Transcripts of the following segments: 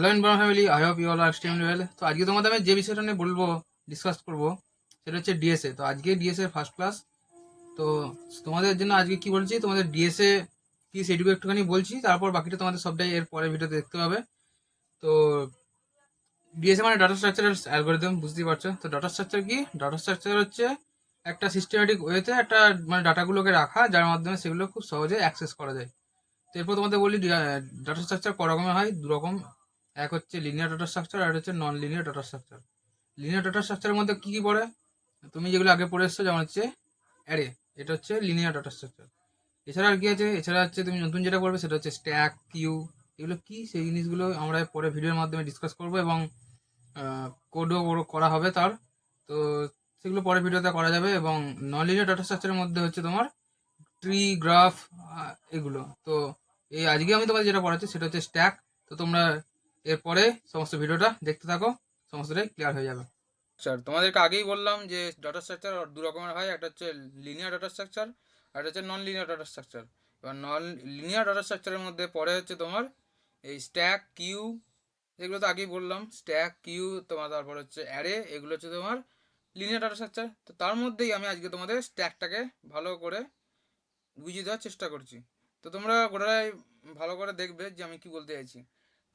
Hello inborn family, I hope you all are extremely well. তো আজকে তোমাদের আমি যে বিষয়টা নিয়ে বলবো, ডিসকাস করবো, সেটা হচ্ছে ডিএসএ। তো আজকে ডিএসএ ফার্স্ট ক্লাস। তো তোমাদের জন্য আজকে কি বলছি, তোমাদের ডিএসএ কি সেটুকু একটুখানি বলছি, তারপর বাকিটা তোমাদের সবটাই এর পরের ভিডিওতে দেখতে পাবে। তো ডিএসএ মানে ডাটা স্ট্রাকচার অ্যালগোরিদম, বুঝতেই পারছো। তো ডাটা স্ট্রাকচার কি? ডাটা স্ট্রাকচার হচ্ছে একটা সিস্টেমেটিক ওয়েতে একটা মানে ডাটাগুলোকে রাখা, যার মাধ্যমে সেগুলো খুব সহজে অ্যাক্সেস করা যায়। তো এরপর তোমাদের বলি ডাটা স্ট্রাকচার ক রকমের হয়, দু রকম। এক হচ্ছে লিনিয়ার ডাটা স্ট্রাকচার, আর হচ্ছে non linear data structure. Linear data স্ট্রাকচারের মধ্যে কি কি পড়ে, তুমি যেগুলো আগে পড়ে এসছো, যেমন হচ্ছে অ্যারে, এটা হচ্ছে লিনিয়ার ডাটা স্ট্রাকচার। এছাড়া আর কি আছে? এছাড়া হচ্ছে তুমি নতুন যেটা পড়বে সেটা হচ্ছে স্ট্যাক, কিউ। এগুলো কি, সেই জিনিসগুলো আমরা পরে ভিডিওর মাধ্যমে ডিসকাস করবো, এবং কোডও করা হবে তার। তো সেগুলো পরে ভিডিওতে করা যাবে। এবং নন লিনিয়ার ডাটা স্ট্রাকচারের মধ্যে হচ্ছে তোমার ট্রি, গ্রাফ, এগুলো। তো এই আজকে আমি তোমাদের যেটা পড়াচ্ছি সেটা হচ্ছে স্ট্যাক। তো তোমরা এরপরে সমস্ত ভিডিওটা দেখতে থাকো, সমস্তটাই ক্লিয়ার হয়ে যাবে। স্যার, তোমাদেরকে আগেই বললাম যে ডাটা স্ট্রাকচার দু রকমের হয়, একটা হচ্ছে লিনিয়ার ডাটা স্ট্রাকচার, আর একটা হচ্ছে নন লিনিয়ার ডাটা স্ট্রাকচার। এবার নন লিনিয়ার ডাটা স্ট্রাকচারের মধ্যে পরে হচ্ছে তোমার এই স্ট্যাক, কিউ, এগুলো তো আগেই বললাম। স্ট্যাক, কিউ, তোমার তারপর হচ্ছে অ্যারে, এগুলো হচ্ছে তোমার লিনিয়ার ডাটা স্ট্রাকচার। তো তার মধ্যেই আমি আজকে তোমাদের স্ট্যাকটাকে ভালো করে বুঝিয়ে দেওয়ার চেষ্টা করছি। তো তোমরা গোটাই ভালো করে দেখবে যে আমি কি বলতে চাইছি।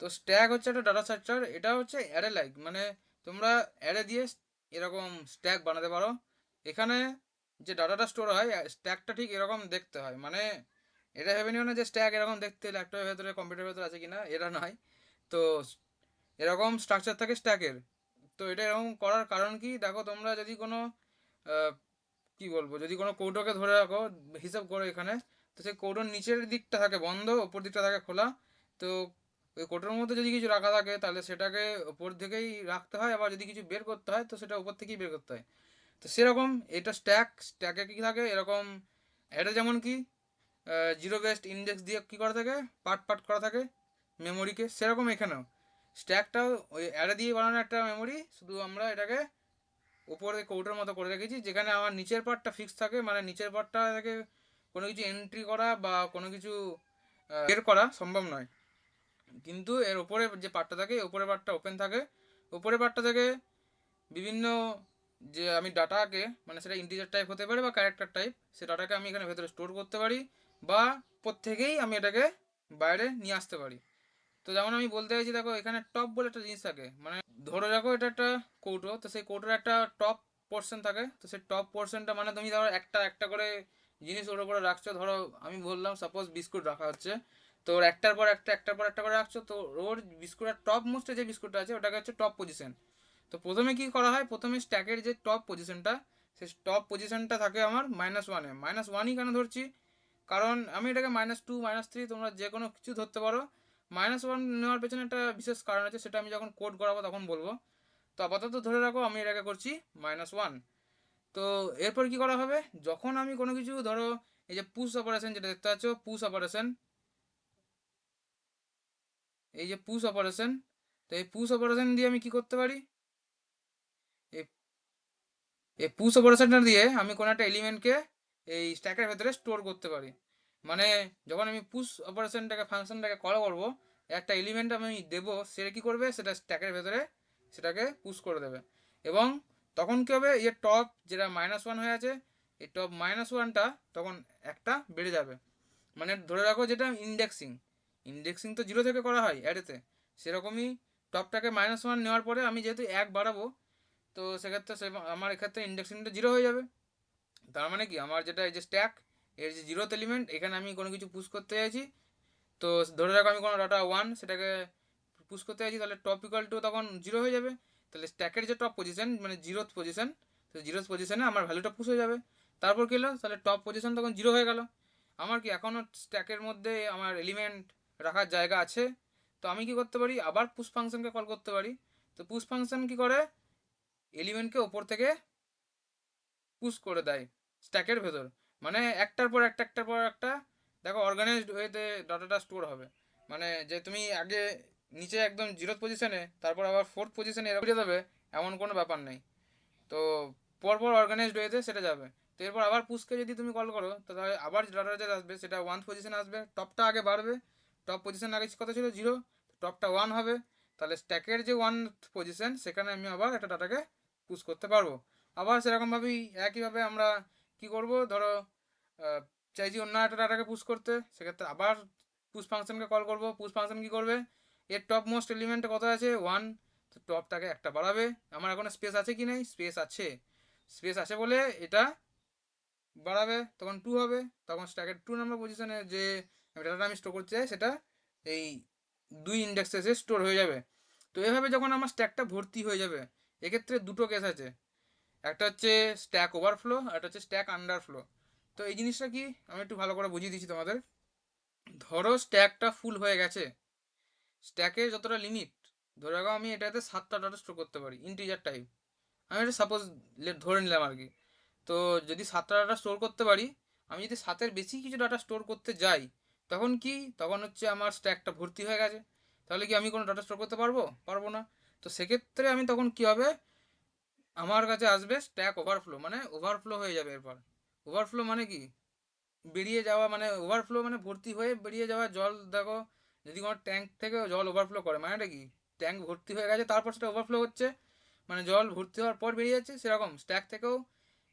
তো স্ট্যাক হচ্ছে একটা ডাটা স্ট্রাকচার, এটা হচ্ছে অ্যারে লাইক, মানে তোমরা অ্যারে দিয়ে এরকম স্ট্যাক বানাতে পারো। এখানে যে ডাটাটা স্টোর হয়, স্ট্যাকটা ঠিক এরকম দেখতে হয়। মানে এটা ভেবে নিও না যে স্ট্যাক এরকম দেখতে ল্যাপটপের ভেতরে, কম্পিউটারের ভেতরে আছে কিনা, এটা নয়। তো এরকম স্ট্রাকচার থাকে স্ট্যাকের। তো এটা এরকম করার কারণ কি, দেখো তোমরা যদি কোনো কি বলবো, যদি কোনো কৌটোকে ধরে রাখো, হিসাব করো এখানে, তো সেই কৌটোর নিচের দিকটা থাকে বন্ধ, ওপর দিকটা থাকে খোলা। তো ওই কৌটোর মধ্যে যদি কিছু রাখা থাকে তাহলে সেটাকে ওপর থেকেই রাখতে হয়, আবার যদি কিছু বের করতে হয় তো সেটা উপর থেকেই বের করতে হয়। তো সেরকম এটা স্ট্যাকে কি থাকে এরকম, এটা যেমন কি জিরো বেসড ইন্ডেক্স দিয়ে কী করা থাকে, পার্ট পার্ট করা থাকে মেমোরিকে, সেরকম এখানেও স্ট্যাকটাও ওই অ্যারে দিয়ে বানানো একটা মেমোরি, শুধু আমরা এটাকে উপরে কৌটোর মতো করে রেখেছি, যেখানে আমার নিচের পার্টটা ফিক্স থাকে, মানে নিচের পার্টটা থেকে কোনো কিছু এন্ট্রি করা বা কোনো কিছু বের করা সম্ভব নয়। কিন্তু এর উপরে যে পার্টটা থাকে, উপরের পার্টটা ওপেন থাকে। উপরের পার্টটা থেকে বিভিন্ন যে আমি ডাটাকে, মানে সেটা ইন্টিজার টাইপ হতে পারে বা ক্যারেক্টার টাইপ, সে ডাটাকে আমি এখানে ভেতরে স্টোর করতে পারি, বা প্রত্যেকেই আমি এটাকে বাইরে নিয়ে আসতে পারি। তো যেমন আমি বলতে চাইছি, দেখো এখানে টপ বলে একটা জিনিস থাকে, মানে ধরে রাখো এটা একটা কৌটো, তো সেই কৌটোর একটা টপ পোর্শন থাকে। তো সেই টপ পোর্শনটা মানে তুমি ধরো একটা একটা করে জিনিস ওর উপরে রাখছো। ধরো আমি বললাম সাপোজ বিস্কুট রাখা হচ্ছে, তো ওর একটার পর একটা, একটার পর একটা করে রাখছো। তো ওর বিস্কুটের টপ মোস্টে যে বিস্কুটটা আছে ওটাকে হচ্ছে টপ পজিশন। তো প্রথমে কি করা হয়, প্রথমে স্ট্যাকের যে টপ পজিশনটা, সেই টপ পজিশনটা থাকে আমার -1-এ। -1ই কেন ধরছি, কারণ আমি এটাকে -2, -3 তোমরা যে কোনো কিছু ধরতে পারো। -1 নেওয়ার পেছনে একটা বিশেষ কারণ আছে, সেটা আমি যখন কোড করাবো তখন বলবো। তো আপাতত ধরে রাখো আমি এটাকে করছি -1। তো এরপর কি করা হবে, যখন আমি কোনো কিছু ধরো এই যে পুশ অপারেশন যেটা দেখতে পাচ্ছ, পুশ অপারেশন, এই যে পুশ অপারেশন, তো এই পুশ অপারেশন দিয়ে আমি কি করতে পারি, এই এই পুশ অপারেশনটা দিয়ে আমি কোনো একটা এলিমেন্টকে এই স্ট্যাকের ভেতরে স্টোর করতে পারি। মানে যখন আমি পুশ অপারেশনটাকে, ফাংশনটাকে কল করবো, একটা এলিমেন্ট আমি দেবো, সেটা কী করবে, সেটা স্ট্যাকের ভেতরে সেটাকে পুশ করে দেবে। এবং তখন কী হবে, এই টপ যেটা -1 হয়ে আছে, এই টপ -1টা তখন একটা বেড়ে যাবে। মানে ধরে রাখো যেটা ইন্ডেক্সিং, ইন্ডেক্সিং তো 0 থেকে করা হয় অ্যারেতে, সেরকমই টপটাকে -1 নেওয়ার পরে আমি যেহেতু 1 বাড়াবো, তো সেক্ষেত্রে আমার এক্ষেত্রে ইন্ডেক্সিংটা 0 হয়ে যাবে। তার মানে কি, আমার যেটা এই যে স্ট্যাক, এর যে 0th এলিমেন্ট, এখানে আমি কোনো কিছু পুশ করতে চাইছি। তো ধরে রাখো আমি কোনো ডাটা 1 সেটাকে পুশ করতে চাইছি, তাহলে টপ ইকুয়াল টু তখন 0 হয়ে যাবে। তাহলে স্ট্যাকের যে টপ পজিশন মানে 0th পজিশন, তো 0th পজিশনে আমার ভ্যালুটা পুশ হয়ে যাবে। তারপর কী হলো, তাহলে টপ পজিশন তখন 0 হয়ে গেল। আমার কি এখনও স্ট্যাকের মধ্যে আমার এলিমেন্ট রাখার জায়গা আছে। তো আমি কি করতে পারি, আবার পুশ ফাংশনকে কল করতে পারি। তো পুশ ফাংশন কি করে, এলিমেন্টকে ওপর থেকে পুশ করে দেয় স্ট্যাকের ভেতর। মানে একটার পর একটা, একটার পর একটা, দেখো অর্গানাইজড ওয়েতে ডাটাটা স্টোর হবে। মানে যে তুমি আগে নিচে একদম 0th পজিশনে, তারপর আবার 4th পজিশনে এরকম দেবে, এমন কোনো ব্যাপার নেই। তো পরপর অর্গানাইজড ওয়েতে সেটা যাবে। তো এরপর আবার পুশকে যদি তুমি কল করো, তো তাহলে আবার ডাটা যেটা আসবে সেটা 1th পজিশনে আসবে, টপটা আগে বাড়বে। টপ পজিশন আগে কত ছিল, 0, টপটা 1 হবে। তাহলে স্ট্যাকের যে ওয়ান পজিশন সেখানে আমি আবার একটা ডাটাকে পুশ করতে পারবো। আবার সেরকমভাবেই একইভাবে আমরা কি করব, ধরো চাইছি অন্য একটা ডাটাকে পুশ করতে, সেক্ষেত্রে আবার পুশ ফাংশনকে কল করব। পুশ ফাংশন কি করবে, এর টপ মোস্ট এলিমেন্টে কত আছে, ওয়ান, তো টপটাকে একটা বাড়াবে। আমার এখন স্পেস আছে কি নেই, স্পেস আছে, স্পেস আছে বলে এটা বাড়াবে, তখন টু হবে, তখন স্ট্যাকের 2 নম্বর পজিশনে যে ডাটাটা আমি স্টোর করতে চাই সেটা এই 2 ইন্ডেক্সে এসে স্টোর হয়ে যাবে। তো এভাবে যখন আমার স্ট্যাকটা ভর্তি হয়ে যাবে, এক্ষেত্রে দুটো কেস আছে, একটা হচ্ছে স্ট্যাক ওভারফ্লো আর একটা হচ্ছে স্ট্যাক আন্ডারফ্লো। তো এই জিনিসটা কি আমি একটু ভালো করে বুঝিয়ে দিচ্ছি তোমাদের। ধরো স্ট্যাকটা ফুল হয়ে গেছে, স্ট্যাকের যতটা লিমিট, ধরে রাখো আমি এটাতে 7টা ডাটা স্টোর করতে পারি ইন্টিজার টাইপ, আমি এটা সাপোজ ধরে নিলাম আর কি। তো যদি 7টা ডাটা স্টোর করতে পারি, আমি যদি 7-এর বেশি কিছু ডাটা স্টোর করতে যাই, তখন কি, তখন হচ্ছে আমার স্ট্যাকটা ভর্তি হয়ে গেছে, তাহলে কি আমি কোনো ডাটা স্টোর করতে পারবো, পারবো না। তো সেক্ষেত্রে আমি তখন কি হবে, আমার কাছে আসবে স্ট্যাক ওভারফ্লো, মানে ওভারফ্লো হয়ে যাবে। এরপর ওভারফ্লো মানে কি, বেরিয়ে যাওয়া, মানে ওভারফ্লো মানে ভর্তি হয়ে বেরিয়ে যাওয়া জল। দেখো যদি কোনো ট্যাঙ্ক থেকে জল ওভারফ্লো করে মানেটা কি, ট্যাঙ্ক ভর্তি হয়ে গেছে তারপর সেটা ওভারফ্লো হচ্ছে, মানে জল ভর্তি হওয়ার পর বেরিয়ে যাচ্ছে। সেরকম স্ট্যাক থেকেও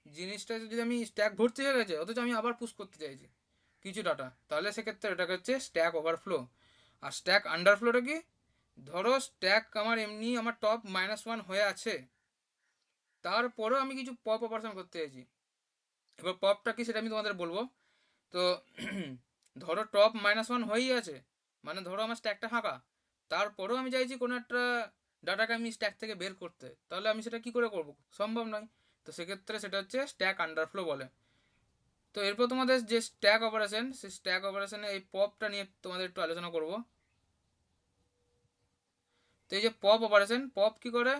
জিনিসটা যদি আমি স্ট্যাক ভর্তি হয়ে গেছে অথচ আমি আবার পুশ করতে চাইছি কিছু ডাটা, তাহলে সেক্ষেত্রে এটাকে হচ্ছে স্ট্যাক ওভারফ্লো। আর স্ট্যাক আন্ডারফ্লোটা কি, ধরো স্ট্যাক আমার এমনি আমার টপ -1 হয়ে আছে, তারপরেও আমি কিছু পপ অপারেশন করতে চাইছি। এবার পপটা কি সেটা আমি তোমাদের বলবো। তো ধরো টপ -1 হয়েই আছে, মানে ধরো আমার স্ট্যাকটা ফাঁকা, তারপরেও আমি চাইছি কোনো একটা ডাটাকে আমি স্ট্যাক থেকে বের করতে, তাহলে আমি সেটা কি করে করব, সম্ভব নয়। তো সেক্ষেত্রে সেটা হচ্ছে স্ট্যাক আন্ডারফ্লো বলে। তো এরপর তোমাদের যে স্ট্যাক অপারেশন, সেই স্ট্যাক অপারেশনে এই পপটা নিয়ে তোমাদের একটু আলোচনা করব। তো এই যে পপ অপারেশন, পপ কি করে,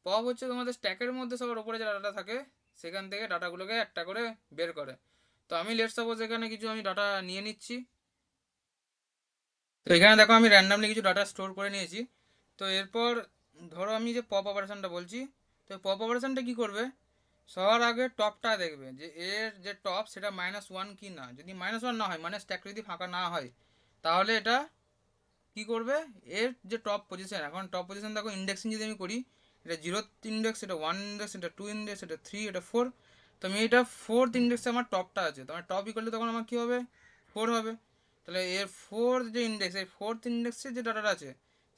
পপ হচ্ছে তোমাদের স্ট্যাকের মধ্যে সবার উপরে যে ডাটা থাকে সেখান থেকে ডাটাগুলোকে একটা করে বের করে। তো আমি লেটস সাপোজ এখানে কিছু আমি ডাটা নিয়ে নিচ্ছি। তো এখানে দেখো আমি র্যান্ডামলি কিছু ডাটা স্টোর করে নিয়েছি। তো এরপর ধরো আমি যে পপ অপারেশনটা বলছি, তো পপ অপারেশনটা কি করবে, সবার আগে টপটা দেখবে যে এর যে টপ সেটা -1 কি না, যদি -1 না হয় মানে স্ট্যাক যদি ফাঁকা না হয়, তাহলে এটা কি করবে, এর যে টপ পজিশন, এখন টপ পজিশন দেখো ইন্ডেক্সিং যদি আমি করি, এটা 0th ইন্ডেক্স, এটা 1 ইন্ডেক্স, এটা 2 ইন্ডেক্স, এটা 3, এটা 4। তো আমি এটা 4th ইন্ডেক্সে আমার টপটা আছে, তো আমার টপ ইকুয়াল টু তখন আমার কী হবে, 4 হবে। তাহলে এর 4th যে ইন্ডেক্স, এই 4th ইন্ডেক্সে যে ডাটাটা আছে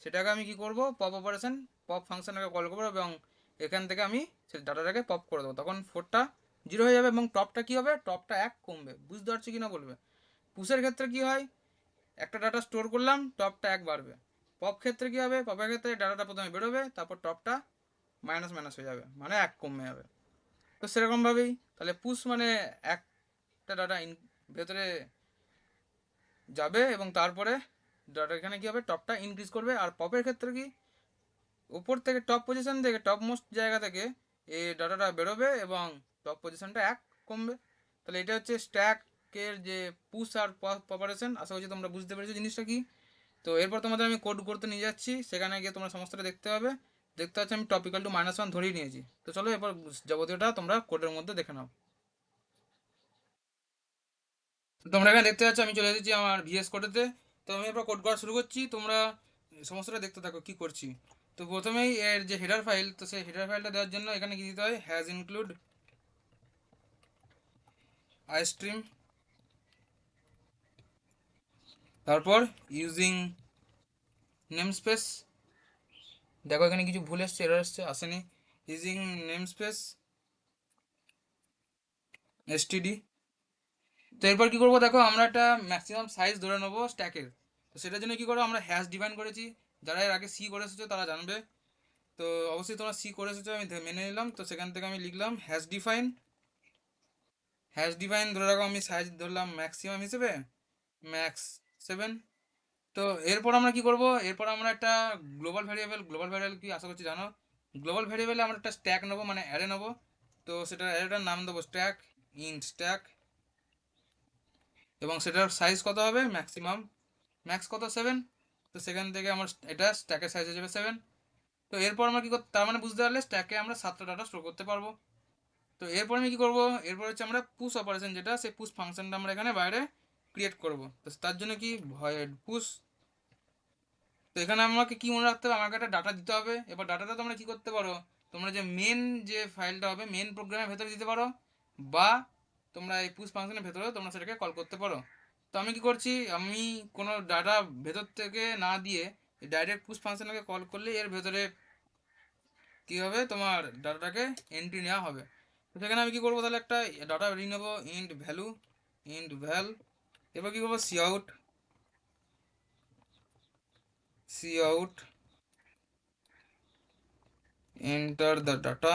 সেটাকে আমি কি করব, পপ অপারেশন, পপ ফাংশনটাকে কল করবো এবং এখান থেকে আমি সেই ডাটাটাকে পপ করে দেবো, তখন 4টা 0 হয়ে যাবে এবং টপটা কী হবে, টপটা 1 কমবে। বুঝতে পারছি কি না বলবে। পুষের ক্ষেত্রে কি হয়, একটা ডাটা স্টোর করলাম, টপটা 1 বাড়বে। পপ ক্ষেত্রে কী হবে, পপের ক্ষেত্রে ডাটাটা প্রথমে বেরোবে, তারপর টপটা মাইনাস মাইনাস হয়ে যাবে, মানে 1 কমে যাবে। তো সেরকমভাবেই তাহলে পুশ মানে একটা ডাটা ভেতরে যাবে এবং তারপরে ডাটা এখানে কী হবে, টপটা ইনক্রিজ করবে। আর পপের ক্ষেত্রে কি, উপর থেকে টপ পজিশন থেকে টপ মোস্ট জায়গা থেকে এই ডাটাটা বেরোবে এবং টপ পজিশনটা 1 কমবে। তাহলে এটা হচ্ছে স্ট্যাকের যে পুশ আর পপ অপারেশন। আশা করছি তোমরা বুঝতে পেরেছো জিনিসটা কি। তো এরপর তোমাদের আমি কোড করতে নিয়ে যাচ্ছি, সেখানে গিয়ে তোমরা সমস্তটা দেখতে হবে। দেখতে পাচ্ছি আমি টপ ইকুয়াল টু -1 ধরেই নিয়েছি। তো চলো এরপর যাবতীয়টা তোমরা কোডের মধ্যে দেখে নাও। তোমরা এখানে দেখতে পাচ্ছ আমি চলে এসেছি আমার ভিএস কোডেতে। তো আমি এরপর কোড করা শুরু করছি, তোমরা সমস্তটা দেখতে থাকো কি করছি। তো প্রথমেই এর যে হেডার ফাইল, তো সেই হেডার ফাইলটা দেওয়ার জন্য এখানে কি দিতে হয়, হ্যাজ ইনক্লুড আইস্ট্রিম, তারপর ইউজিং নেমস্পেস। দেখো এখানে কিছু ভুল এসছে, এরর এসছে, আসেনি। Using namespace STD. তো এরপর কি করবো, দেখো আমরা একটা ম্যাক্সিমাম সাইজ ধরে নেবো স্ট্যাকের। তো সেটার জন্য কি করবো, আমরা হ্যাশ ডিফাইন করেছি। যারা এর আগে সি করে এসেছো তারা জানবে। তো অবশ্যই তোমরা সি করে এসেছো, আমি মেনে নিলাম। তো সেখান থেকে আমি লিখলাম হ্যাশ ডিফাইন। হ্যাশ ডিফাইন ধরে রাখো আমি সাইজ ধরলাম ম্যাক্সিমাম হিসেবে ম্যাক্স 7। তো এরপর আমরা কি করব, এরপর আমরা একটা গ্লোবাল ভ্যারিয়েবল কি আশা করছি জানো। গ্লোবাল ভ্যারিয়েবলে আমরা একটা স্ট্যাক নেবো, মানে অ্যারে নেবো। তো সেটা অ্যারেটার নাম দেবো স্ট্যাক, ইন স্ট্যাক, এবং সেটার সাইজ কত হবে, ম্যাক্সিমাম, ম্যাক্স কত 7। তো সেখান থেকে আমার এটা স্ট্যাকের সাইজ হয়ে যাবে 7। তো এরপর আমরা কি করতে, তার মানে বুঝতে পারলে স্ট্যাকে আমরা 7টা ডাটা স্টোর করতে পারবো। তো এরপর আমি কি করব, এরপর হচ্ছে আমরা পুশ অপারেশন, যেটা সেই পুশ ফাংশনটা আমরা এখানে বাইরে ক্রিয়েট করব। তো তার জন্য কি পুশ তো এখানে আমাকে কি মনে রাখতে হবে, আমাকে একটা ডাটা দিতে হবে। এবার ডাটাটা তোমরা কি করতে পারো, তোমরা যে মেন যে ফাইলটা হবে মেন প্রোগ্রামের ভেতরে দিতে পারো, বা তোমরা এই পুশ ফাংশনের ভেতরেও তোমরা সেটাকে কল করতে পারো। তো আমি কি করছি, আমি কোনো ডাটা ভেতর থেকে না দিয়ে ডাইরেক্ট পুশ ফাংশনকে কল করলে এর ভেতরে কী হবে, তোমার ডাটাটাকে এন্ট্রি নেওয়া হবে। তো সেখানে আমি কী করবো, তাহলে একটা ডাটা নিয়ে নেবো, ইন্ট ভ্যালু, ইন্ট ভ্যাল। এবার কী করবো, cout, cout, enter the data.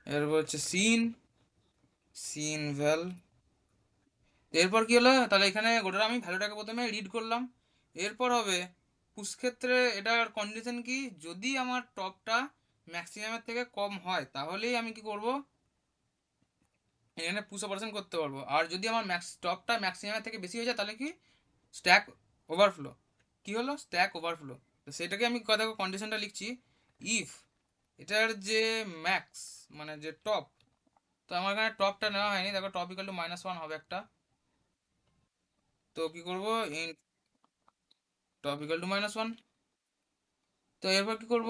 এরপর হচ্ছে সিন, সিন ভ্যাল। এরপর কি হলো, তাহলে এখানে গোটাটা আমি ভ্যালুটাকে প্রথমে রিড করলাম। এরপর হবে পুশ ক্ষেত্রে এটার কন্ডিশন কি, যদি আমার টপটা ম্যাক্সিমামের থেকে কম হয় তাহলেই আমি কি করব, এখানে পুশ অপারেশন করতে পারবো। আর যদি আমার টপটা ম্যাক্সিমামের থেকে বেশি হয়ে যায় তাহলে কি, স্ট্যাক ওভারফ্লো। কি হলো, স্ট্যাক ওভারফ্লো। তো সেটাকে আমি দেখো কন্ডিশনটা লিখছি, ইফ এটার যে ম্যাক্স মানে যে টপ, তো আমার এখানে টপটা নেওয়া হয়নি, দেখো টপ ইকাল টু -1 হবে একটা। তো কি করবো, ইন টপ ইকাল টু -1। তো এরপর কি করব,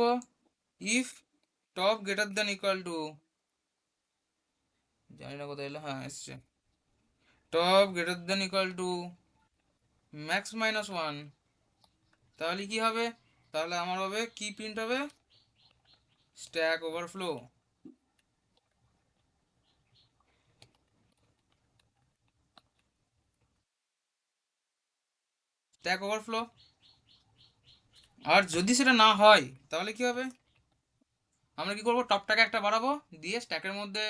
if top greater than equal to, জানি না কোথায় এলো, হ্যাঁ এসছে, top greater than equal to max -1, তাহলে কি হবে, তাহলে আমার হবে কি প্রিন্ট হবে, স্ট্যাক ওভারফ্লো। Stack overflow. আর যদি সেটা না হয় তাহলে কি হবে, আমরা কি করব, টপটাকে একটা বাড়াবো, দিয়ে স্ট্যাকের মধ্যে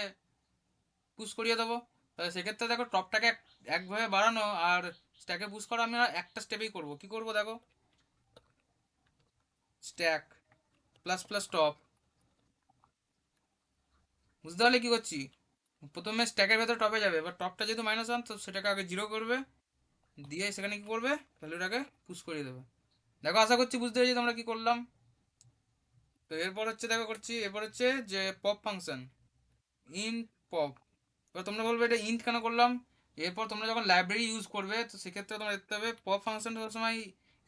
পুশ করিয়ে দেবো। তাহলে সেক্ষেত্রে দেখো টপটাকে একভাবে বাড়ানো আর স্ট্যাকে পুশ করা আমরা একটা স্টেপেই করব। কি করব দেখো, স্ট্যাক প্লাস প্লাস টপ। বুঝতে পারলে কি করছি, প্রথমে স্ট্যাকের ভেতর টপে যাবে, এবার টপটা যেহেতু -1 তো সেটাকে আগে 0 করবে, দিয়ে সেখানে কি করবে, ভ্যালুটাকে পুশ করিয়ে দেবে। দেখো আশা করছি বুঝতে পেরেছি তোমরা কি করলাম। তো এরপর হচ্ছে দেখো করছি, এরপর হচ্ছে যে পপ ফাংশন, ইন্ট পপ। এবার তোমরা বলবে এটা ইন্ট কেন করলাম, এরপর তোমরা যখন লাইব্রেরি ইউজ করবে তো সেক্ষেত্রে তোমরা দেখতে হবে পপ ফাংশন সবসময়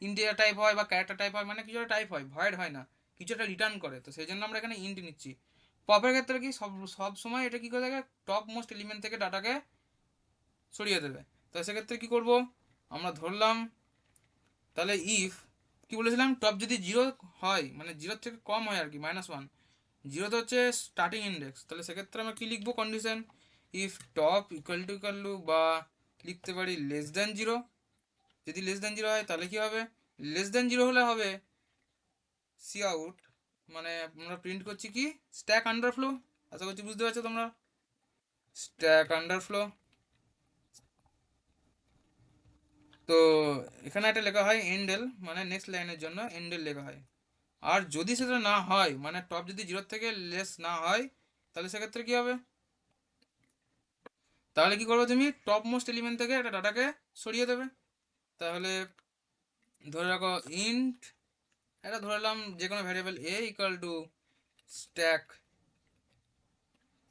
ইন্টিজার টাইপ হয় বা ক্যারেক্টার টাইপ হয়, মানে কিছু একটা টাইপ হয়, ভয়েড হয় না, কিছু একটা রিটার্ন করে। তো সেই জন্য আমরা এখানে ইন্ট নিচ্ছি। পপের ক্ষেত্রে কি সব সব সময় এটা কি করে থাকে, টপ মোস্ট এলিমেন্ট থেকে ডাটাকে সরিয়ে দেবে। তো সেক্ষেত্রে কি করব, আমরা ধরলাম তাহলে ইফ কি বলেছিলাম, টপ যদি 0 হয় মানে 0 থেকে কম হয় আর কি, -1, 0 তো হচ্ছে স্টার্টিং ইন্ডেক্স, তাহলে সেক্ষেত্রে আমরা কি লিখবো condition, if top equal to বা লিখতে পারি <0। যদি <0 হয় তাহলে কি হবে, <0 হলে হবে সি আউট, মানে আমরা প্রিন্ট করছি কি, স্ট্যাক আন্ডারফ্লো। আশা করছি বুঝতে পারছো তোমরা, স্ট্যাক আন্ডারফ্লো। তো এখানে একটা লেখা হয় এন্ডেল, মানে নেক্সট লাইনের জন্য এন্ডেল লেখা হয়। আর যদি সেটা না হয়, মানে টপ যদি 0 থেকে লেস না হয়, তাহলে সেক্ষেত্রে কি হবে, তাহলে কি করবে, তুমি টপ মোস্ট এলিমেন্ট থেকে একটা ডাটাকে সরিয়ে দেবে। তাহলে ধরে রাখো ইন্ট, এটা ধরলাম যে কোনো variable A equal to stack,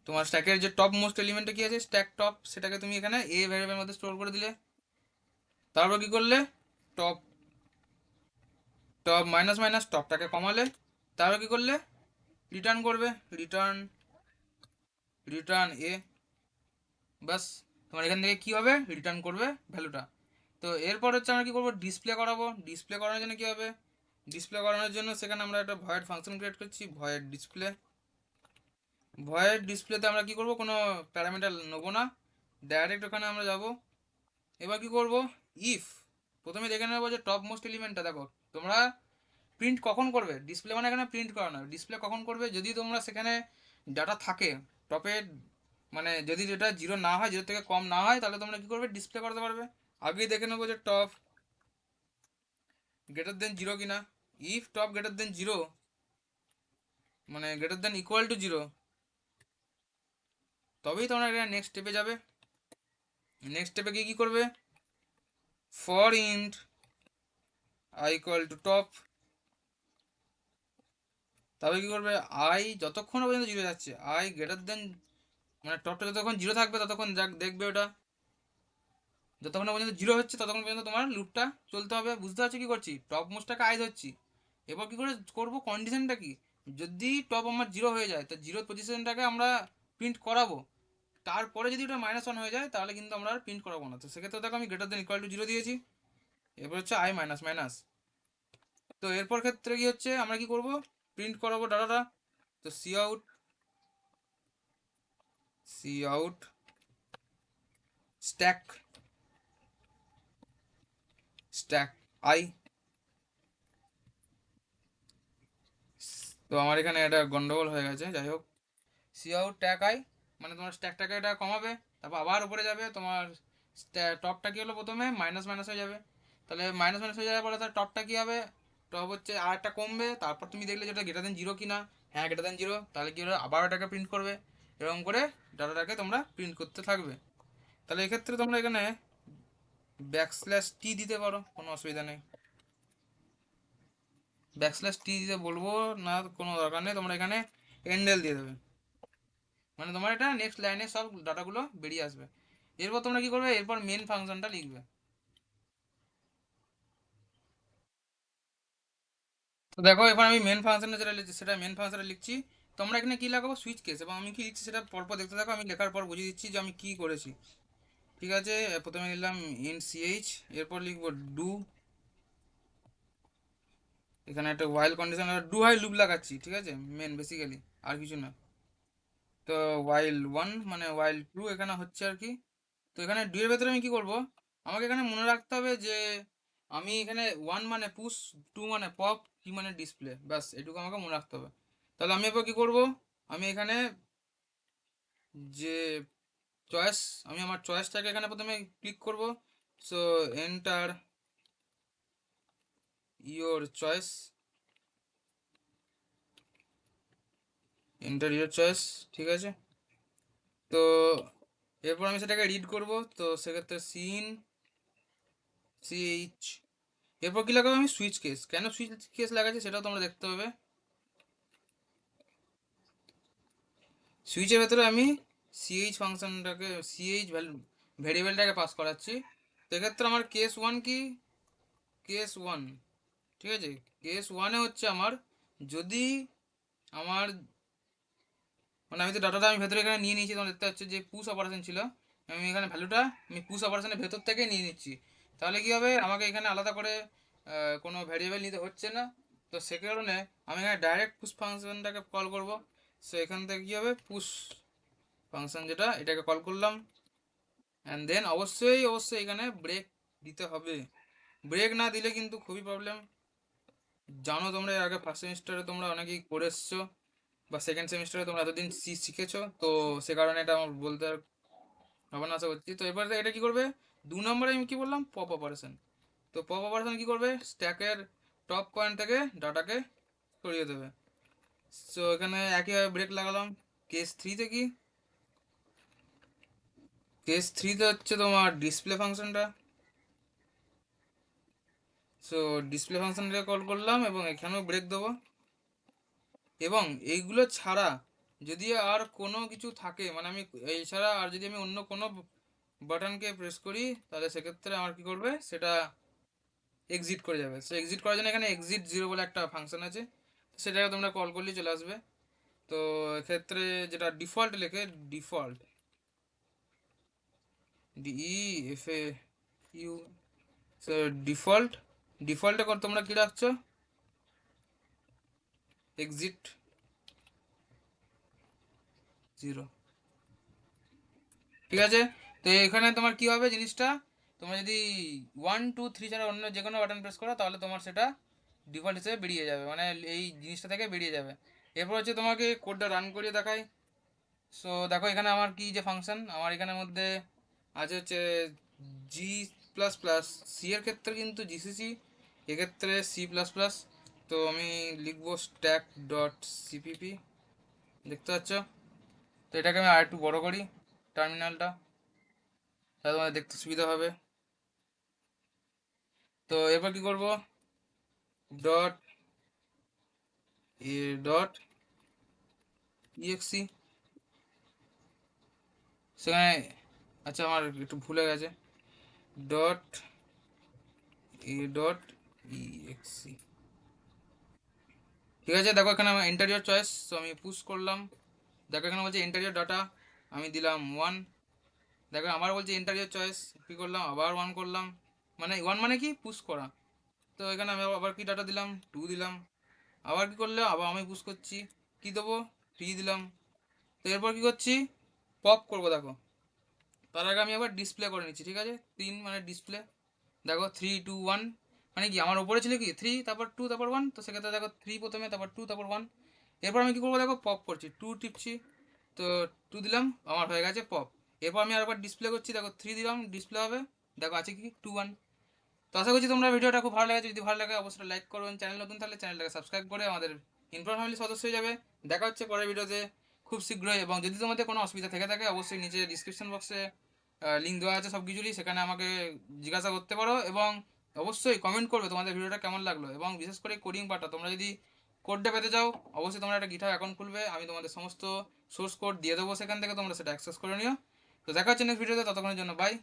তোমার স্ট্যাকের যে টপ মোস্ট এলিমেন্টে কি আছে, স্ট্যাক টপ, সেটাকে তুমি এখানে এ ভ্যারিয়েবলের মধ্যে স্টোর করে দিলে। তারপর কি করলে, টপ টপ মাইনাস টপটাকে কমালে। তারপর কি করলে, রিটার্ন করবে, রিটার্ন রিটার্ন এ, বাস। তোমার এখান থেকে কি হবে, রিটার্ন করবে ভ্যালুটা। তো এরপর হচ্ছে আমরা কি করবো, ডিসপ্লে করাবো। ডিসপ্লে করানোর জন্য কি হবে, ডিসপ্লে করানোর জন্য সেখানে আমরা একটা ভয়েড ফাংশন ক্রিয়েট করছি, ভয়েড ডিসপ্লে। ভয়েড ডিসপ্লেতে আমরা কি করব, কোনো প্যারামিটার নেবো না, ডাইরেক্ট ওখানে আমরা যাব। এবার কি করব, ইফ প্রথমে দেখে নেবো যে টপ মোস্ট এলিমেন্টটা, দেখো তোমরা প্রিন্ট কখন করবে, ডিসপ্লে মানে এখানে প্রিন্ট করানো, ডিসপ্লে কখন করবে, যদি তোমরা সেখানে ডাটা থাকে টপে, মানে যদি যেটা 0 না হয়, 0 থেকে কম না হয়, তাহলে তোমরা কি করবে, ডিসপ্লে করতে পারবে। আগেই দেখে নেবো যে টপ গ্রেটার দেন 0 কিনা। ইফ টপ গ্রেটার দেন 0, মানে গ্রেটার দেন ইকুয়াল টু 0, তবেই তোমরা এখানে নেক্সট স্টেপে যাবে। নেক্সট স্টেপে গিয়ে কী করবে, for int I equal to top, তবে কী করবে, আই যতক্ষণ পর্যন্ত 0 যাচ্ছে, আই গ্রেটার দেন, মানে টপটা যতক্ষণ 0 থাকবে ততক্ষণ দেখবে ওটা, যতক্ষণ পর্যন্ত 0 হচ্ছে ততক্ষণ পর্যন্ত তোমার লুপটা চলতে হবে। বুঝতে পারছো কি করছি? টপ মোস্টটাকে আই ধরছি, এবার কি করে করবো, কন্ডিশনটা কি, যদি টপ আমার 0 হয়ে যায় তো 0 পজিশনটাকে আমরা প্রিন্ট করাবো, তারপরে যদি ওটা -1 হয়ে যায় তাহলে কিন্তু আমরা আর প্রিন্ট করাবো না। তো সেক্ষেত্রে দেখো আমি গ্রেটার দেন ইকুয়াল টু 0 দিয়েছি, এরপর হচ্ছে আই মাইনাস মাইনাস। তো এরপর ক্ষেত্রে কি হচ্ছে, আমরা কি করব, প্রিন্ট করাবো ডাটাটা। তো cout stack stack i. তো আমার এখানে এটা গন্ডগোল হয়ে গেছে, যাই হোক, সি আউট ট্যাগ আই, মানে তোমার স্ট্যাকটাকে এটা কমাবে, তারপর আবার উপরে যাবে, তোমার টপটা কি হলো, প্রথমে মাইনাস মাইনাস হয়ে যাবে, তাহলে মাইনাস মাইনাস হয়ে যাওয়ার পরে তার টপটা কি হবে, টপ হচ্ছে আর একটা কমবে, তারপর তুমি দেখলে যেটা গ্রেটার দেন 0 কিনা, হ্যাঁ গ্রেটার দেন 0, তাহলে কি হলো, আবার এটাকে প্রিন্ট করবে, এরকম করে ডাটাটাকে তোমরা প্রিন্ট করতে থাকবে। তাহলে এক্ষেত্রে তোমরা এখানে টি দিতে পারো, কোনো অসুবিধা নেই। টি দিতে বলবো না, কোনো দরকার নেই, তোমরা এখানে এন্ডেল দিয়ে দেবে, মানে তোমার এটা নেক্সট লাইনে সব ডাটাগুলো বেরিয়ে আসবে। এরপর তোমরা কি করবে, এরপর মেন ফাংশনটা লিখবে। তো দেখো এবার আমি মেন ফাংশনে যেটা লিখছি সেটা মেন ফাংশনে লিখছি। তোমরা এখানে কি লাগাবো, সুইচ কেস, এবং আমি কি লিখছি সেটা পরপর দেখতে থাকো, আমি লেখার পর বুঝিয়ে দিচ্ছি যে আমি কি করেছি। ঠিক আছে, প্রথমে নিলাম ইন সিএইচ, এরপর লিখবো ডু, এখানে একটা ওয়াইল কন্ডিশন ডু হাই লুপ লাগাচ্ছি, ঠিক আছে, মেন বেসিক্যালি, আর কিছু না। তো ওয়াইল ওয়ান মানে ওয়াইল টু এখানে হচ্ছে আর কি। তো এখানে ডু এর ভেতরে আমি কি করব, আমাকে এখানে মনে রাখতে হবে যে আমি এখানে ওয়ান মানে পুশ, টু মানে পপ, থ্রি মানে ডিসপ্লে, ব্যাস এটুকু আমাকে মনে রাখতে হবে। তাহলে আমি এবার কি করব, আমি এখানে যে চয়েস, আমি আমার চয়েসটাকে এখানে প্রথমে ক্লিক করব। So enter your choice, enter your choice, ঠিক আছে। তো এরপর আমি সেটাকে রিড করব, তো সেক্ষেত্রে সিন সিএইচ, এরপর কি লাগাবো, আমি সুইচ কেস, কেন সুইচ কেস লাগাচ্ছি সেটাও তোমরা দেখতে হবে। সুইচের ভেতরে আমি সিএইচ ফাংশনটাকে, সিএইচ ভ্যারিয়েবলটাকে পাস করাচ্ছি। তো এক্ষেত্রে আমার কেস ওয়ান কি, কেস ওয়ান, ঠিক আছে, কেস ওয়ানে হচ্ছে আমার, যদি আমার, মানে আমি তো ডাটাটা আমি ভেতরে এখানে নিয়ে নিয়েছি, তোমার দেখতে পাচ্ছ যে পুশ অপারেশন ছিল, আমি এখানে ভ্যালুটা আমি পুশ অপারেশনের ভেতর থেকে নিয়ে নিচ্ছি। তাহলে কি হবে, আমাকে এখানে আলাদা করে কোনো ভ্যারিয়েবল নিতে হচ্ছে না। তো সে কারণে আমি এখানে ডাইরেক্ট পুশ ফাংশনটাকে কল করব। সো এখান থেকে কী হবে, পুশ ফাংশন যেটা, এটাকে কল করলাম, অ্যান্ড দেন অবশ্যই অবশ্যই এখানে ব্রেক দিতে হবে, ব্রেক না দিলে কিন্তু খুবই প্রবলেম। জানো তোমরা এর আগে ফার্স্ট সেমিস্টারে তোমরা অনেকেই করে এসছো, বা সেকেন্ড সেমিস্টারে তোমরা এতদিন শিখেছো, তো সে কারণে এটা আমার বলতে হবে না আশা করছি। তো এবার এটা কি করবে, 2 নম্বরে আমি কি বললাম, পপ অপারেশন। তো পপ অপারেশন কি করবে, স্ট্যাকের টপ পয়েন্ট থেকে ডাটাকে সরিয়ে দেবে। সো এখানে একইভাবে ব্রেক লাগালাম। কেস থ্রিতে কি, কেস থ্রিতে হচ্ছে তোমার ডিসপ্লে ফাংশনটা। সো ডিসপ্লে ফাংশনটাকে কল করলাম এবং এখানেও ব্রেক দেবো। এবং এইগুলো ছাড়া যদি আর কোনো কিছু থাকে, মানে আমি এই ছাড়া আর যদি আমি অন্য কোনো বাটনকে প্রেস করি, তাহলে সেক্ষেত্রে আমার কি করবে, সেটা এক্সিট করে যাবে। সো এক্সিট করার জন্য এখানে এক্সিট জিরো বলে একটা ফাংশন আছে, সেটাকে তোমরা কল করলেই চলে আসবে। তো এক্ষেত্রে যেটা ডিফল্ট লেখে, ডিফল্ট DEFAU, সো ডিফল্ট, ডিফল্টে তোমরা কি রাখছো, এক্সিট জিরো, ঠিক আছে। তো এখানে তোমার কি হবে জিনিসটা, তোমরা যদি 1 2 3 ছাড়া অন্য যে কোনো বাটন প্রেস করো তাহলে তোমার সেটা ডিফল্ট হিসেবে বেরিয়ে যাবে, মানে এই জিনিসটা থেকে বেরিয়ে যাবে। এরপর হচ্ছে তোমাকে কোডটা রান করিয়ে দেখাই। সো দেখো এখানে আমার কি যে ফাংশন, আমার এখানের মধ্যে আছে হচ্ছে G++, সি এর ক্ষেত্রে কিন্তু জিসিসি, এক্ষেত্রে C++। তো আমি লিখবো স্ট্যাক ডট সিপিপি, দেখতে পাচ্ছ। তো এটাকে আমি আর একটু বড় করি টার্মিনালটা, তাহলে তোমাদের দেখতে সুবিধা হবে। তো এরপর কি করব, ডট ডট ইএক্সি, সেখানে, আচ্ছা আমার একটু ভুলে গেছে, ডট এ ডট exe। ঠিক আছে, দেখো এখানে আমার এন্টার ইওর চয়েস, তো আমি পুশ করলাম। দেখো এখানে বলছে এন্টার ইওর ডাটা, আমি দিলাম 1। দেখো আমার বলছে এন্টার ইওর চয়েস, কী করলাম আবার 1 করলাম, মানে 1 মানে কি পুশ করা। তো এখানে আমি আবার কি ডাটা দিলাম 2 দিলাম। আবার কি করলে আবার আমি পুশ করছি, কি দেবো 3 দিলাম। তো এরপর কি করছি পপ করবো। দেখো তার আগে আমি আবার ডিসপ্লে করে নিচ্ছি, ঠিক আছে 3 মানে ডিসপ্লে। দেখো 3 2 1, মানে কি আমার ওপরে ছিল কি 3 তারপর 2 তারপর 1, তো সেক্ষেত্রে দেখো 3 প্রথমে তারপর 2 তারপর 1। এরপর আমি কি করবো দেখো পপ করছি, 2 টিপছি, তো 2 দিলাম, আমার হয়ে গেছে পপ। এরপর আমি আরেকবার ডিসপ্লে করছি, দেখো 3 দিলাম ডিসপ্লে হবে, দেখো আছে কি 2 1। তো আশা করছি তোমরা ভিডিওটা খুব ভালো লেগেছে, যদি ভালো লাগে অবশ্যই লাইক করবেন, চ্যানেল নতুন থাকলে চ্যানেলটাকে সাবস্ক্রাইব করে আমাদের ইনফর্ম ফ্যামিলি সদস্য হয়ে যাবে। দেখা হচ্ছে পরের ভিডিওতে খুব শীঘ্রই, এবং যদি তোমাদের কোনো অসুবিধা থেকে থাকে অবশ্যই নিচে ডিসক্রিপশন বক্সে লিঙ্ক দেওয়া আছে সব কিছুরই, সেখানে আমাকে জিজ্ঞাসা করতে পারো, এবং অবশ্যই কমেন্ট করবে তোমাদের ভিডিওটা কেমন লাগলো। এবং বিশেষ করে কোডিং পার্টটা তোমরা যদি কোডটা পেতে চাও অবশ্যই তোমরা একটা গিটহাব অ্যাকাউন্ট খুলবে, আমি তোমাদের সমস্ত সোর্স কোড দিয়ে দেবো, সেখান থেকে তোমরা সেটা অ্যাক্সেস করে নিও। তো দেখা হচ্ছে নেক্সট ভিডিওতে, ততক্ষণের জন্য বাই।